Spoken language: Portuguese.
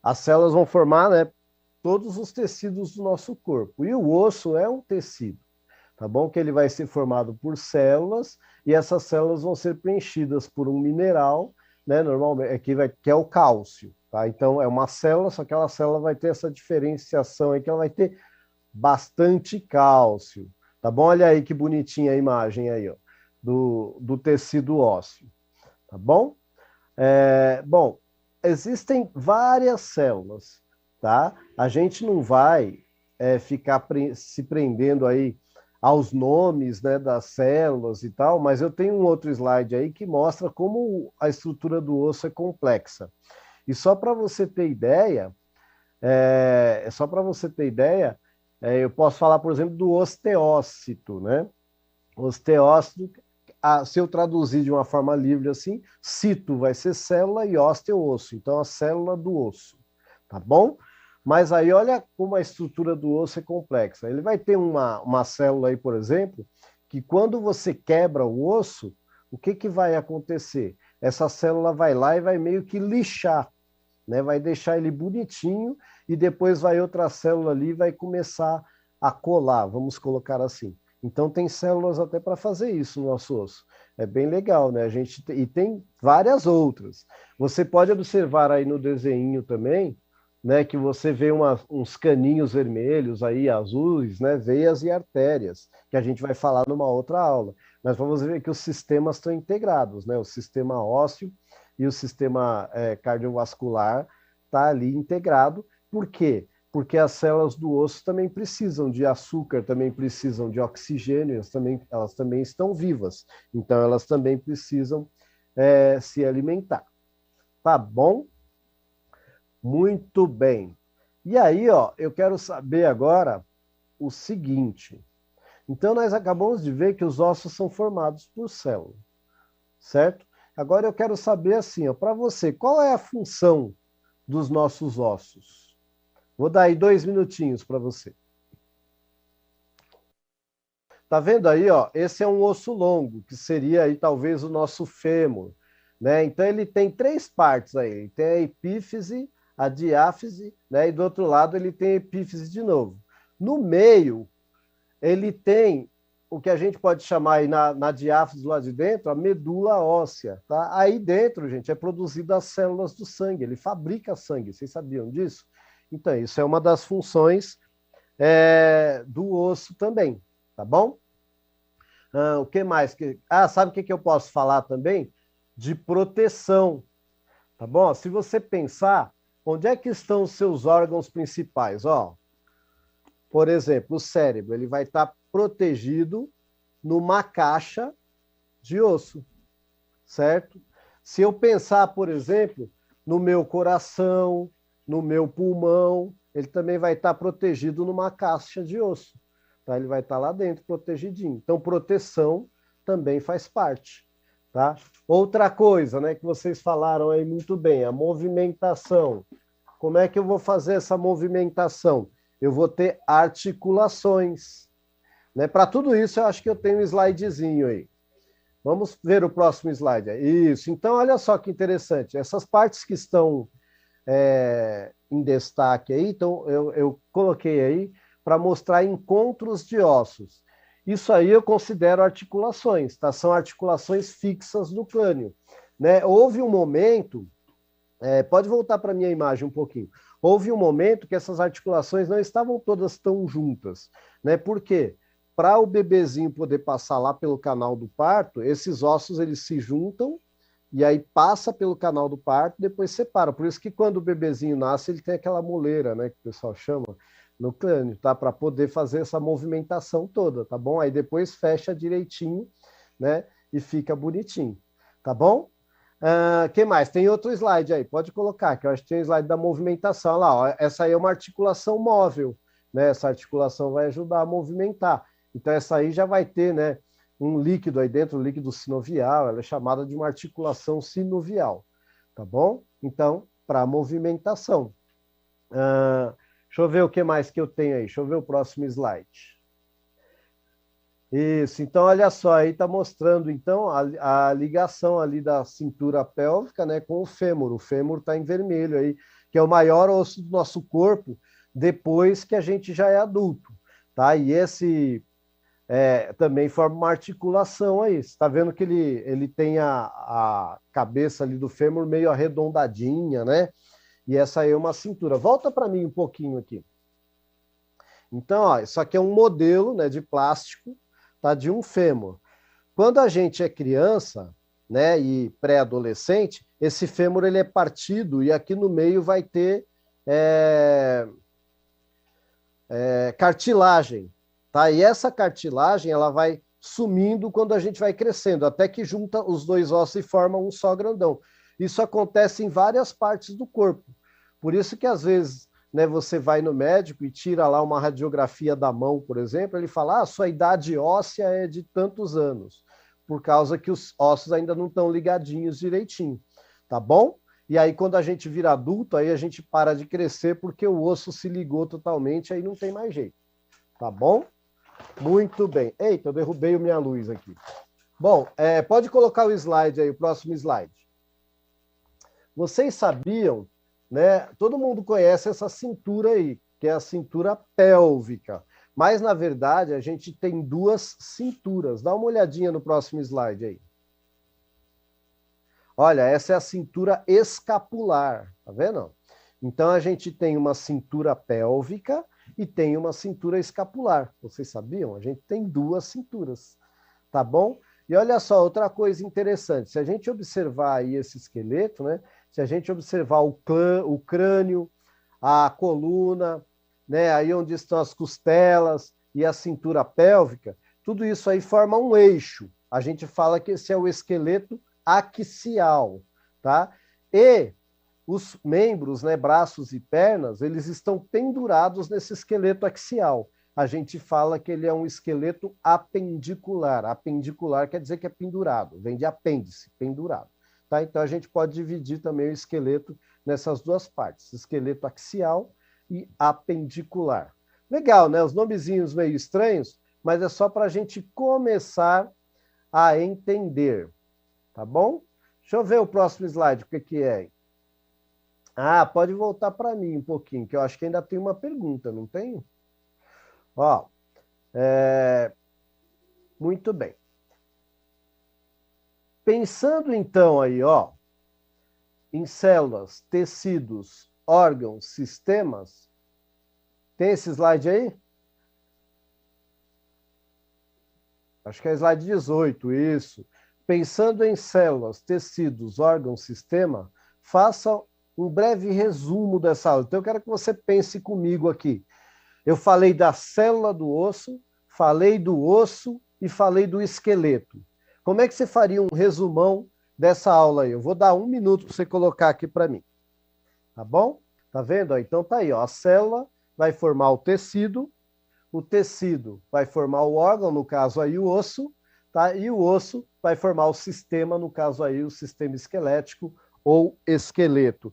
as células vão formar, né, todos os tecidos do nosso corpo. E o osso é um tecido, tá bom? Que ele vai ser formado por células e essas células vão ser preenchidas por um mineral, né, normalmente, que é o cálcio, tá? Então, é uma célula, só que aquela célula vai ter essa diferenciação aí, que ela vai ter bastante cálcio, tá bom? Olha aí que bonitinha a imagem aí, ó, do tecido ósseo, tá bom? Bom, existem várias células, tá? A gente não vai ficar se prendendo aí aos nomes, né, das células e tal, mas eu tenho um outro slide aí que mostra como a estrutura do osso é complexa. E só para você ter ideia, eu posso falar, por exemplo, do osteócito, né? Osteócito, se eu traduzir de uma forma livre assim, cito vai ser célula e ósteo osso, então a célula do osso, tá bom? Mas aí olha como a estrutura do osso é complexa. Ele vai ter uma célula aí, por exemplo, que quando você quebra o osso, o que, que vai acontecer? Essa célula vai lá e vai meio que lixar, né? Vai deixar ele bonitinho e depois vai outra célula ali e vai começar a colar, vamos colocar assim. Então tem células até para fazer isso no nosso osso. É bem legal, né? E tem várias outras. Você pode observar aí no desenho também, né, que você vê uns caninhos vermelhos aí, azuis, né, veias e artérias, que a gente vai falar numa outra aula. Mas vamos ver que os sistemas estão integrados, né? O sistema ósseo e o sistema cardiovascular está ali integrado. Por quê? Porque as células do osso também precisam de açúcar, também precisam de oxigênio, elas também estão vivas, então elas também precisam se alimentar. Tá bom? Muito bem. E aí, ó, eu quero saber agora o seguinte. Então, nós acabamos de ver que os ossos são formados por células, certo? Agora eu quero saber assim, ó, para você, qual é a função dos nossos ossos? Vou dar aí 2 minutinhos para você. Tá vendo aí, ó? Esse é um osso longo, que seria aí talvez o nosso fêmur, né? Então ele tem 3 partes aí. Ele tem a epífise, a diáfise, né? E do outro lado ele tem a epífise de novo. No meio, ele tem o que a gente pode chamar aí na diáfise do lado de dentro, a medula óssea, tá? Aí dentro, gente, é produzido as células do sangue, ele fabrica sangue, vocês sabiam disso? Então, isso é uma das funções do osso também, tá bom? O que mais? Sabe o que eu posso falar também? De proteção, tá bom? Se você pensar, onde é que estão os seus órgãos principais? Ó, por exemplo, o cérebro, ele vai estar protegido numa caixa de osso, certo? Se eu pensar, por exemplo, no meu coração, no meu pulmão, ele também vai estar protegido numa caixa de osso. Tá? Ele vai estar lá dentro, protegidinho. Então, proteção também faz parte. Tá? Outra coisa, né, que vocês falaram aí muito bem, a movimentação. Como é que eu vou fazer essa movimentação? Eu vou ter articulações. Né? Para tudo isso, eu acho que eu tenho um slidezinho aí. Vamos ver o próximo slide. Isso. Então, olha só que interessante. Essas partes que estão em destaque aí, então eu coloquei aí para mostrar encontros de ossos. Isso aí eu considero articulações, tá? São articulações fixas do crânio. Né? Houve um momento, pode voltar para a minha imagem um pouquinho. Houve um momento que essas articulações não estavam todas tão juntas. Né? Por quê? Para o bebezinho poder passar lá pelo canal do parto, esses ossos eles se juntam e aí passa pelo canal do parto e depois separa. Por isso que quando o bebezinho nasce, ele tem aquela moleira, né, que o pessoal chama, no crânio, tá? Para poder fazer essa movimentação toda, tá bom? Aí depois fecha direitinho, né? E fica bonitinho, tá bom? Que mais? Tem outro slide aí, pode colocar, que eu acho que tem o slide da movimentação. Olha lá, ó, essa aí é uma articulação móvel, né? Essa articulação vai ajudar a movimentar. Então, essa aí já vai ter, né, um líquido aí dentro, o líquido sinovial, ela é chamada de uma articulação sinovial, tá bom? Então, para movimentação. Deixa eu ver o que mais que eu tenho aí. Deixa eu ver o próximo slide. Isso, então olha só, aí está mostrando então a ligação ali da cintura pélvica, né, com o fêmur. O fêmur está em vermelho aí, que é o maior osso do nosso corpo depois que a gente já é adulto, tá? E esse também forma uma articulação aí. Você está vendo que ele tem a cabeça ali do fêmur meio arredondadinha, né? E essa aí é uma cintura. Volta para mim um pouquinho aqui. Então, ó, isso aqui é um modelo, né, de plástico, tá, de um fêmur. Quando a gente é criança, né, e pré-adolescente, esse fêmur ele é partido e aqui no meio vai ter cartilagem, tá? E essa cartilagem ela vai sumindo quando a gente vai crescendo, até que junta os dois ossos e forma um só grandão. Isso acontece em várias partes do corpo. Por isso que às vezes, né, você vai no médico e tira lá uma radiografia da mão, por exemplo, ele fala: sua idade óssea é de tantos anos, por causa que os ossos ainda não estão ligadinhos direitinho, tá bom? E aí, quando a gente vira adulto, aí a gente para de crescer porque o osso se ligou totalmente, aí não tem mais jeito. Tá bom? Muito bem. Eita, eu derrubei a minha luz aqui. Bom, pode colocar o slide aí, o próximo slide. Vocês sabiam, né? Todo mundo conhece essa cintura aí, que é a cintura pélvica. Mas, na verdade, a gente tem duas cinturas. Dá uma olhadinha no próximo slide aí. Olha, essa é a cintura escapular, tá vendo? Então, a gente tem uma cintura pélvica e tem uma cintura escapular. Vocês sabiam? A gente tem duas cinturas, tá bom? E olha só, outra coisa interessante. Se a gente observar aí esse esqueleto, né? Se a gente observar o crânio, a coluna, né? Aí onde estão as costelas e a cintura pélvica, tudo isso aí forma um eixo. A gente fala que esse é o esqueleto axial, tá? E os membros, né, braços e pernas, eles estão pendurados nesse esqueleto axial. A gente fala que ele é um esqueleto apendicular. Apendicular quer dizer que é pendurado, vem de apêndice, pendurado. Tá? Então a gente pode dividir também o esqueleto nessas duas partes, esqueleto axial e apendicular. Legal, né? Os nomezinhos meio estranhos, mas é só para a gente começar a entender. Tá bom? Deixa eu ver o próximo slide, o que é? Pode voltar para mim um pouquinho, que eu acho que ainda tem uma pergunta, não tem? Ó, muito bem. Pensando então aí, ó, em células, tecidos, órgãos, sistemas, tem esse slide aí? Acho que é slide 18, isso. Pensando em células, tecidos, órgãos, sistema, faça um breve resumo dessa aula. Então, eu quero que você pense comigo aqui. Eu falei da célula do osso, falei do osso e falei do esqueleto. Como é que você faria um resumão dessa aula aí? Eu vou dar 1 minuto para você colocar aqui para mim. Tá bom? Tá vendo? Então tá aí, ó. A célula vai formar o tecido vai formar o órgão, no caso aí o osso, tá? E o osso vai formar o sistema, no caso aí o sistema esquelético ou esqueleto.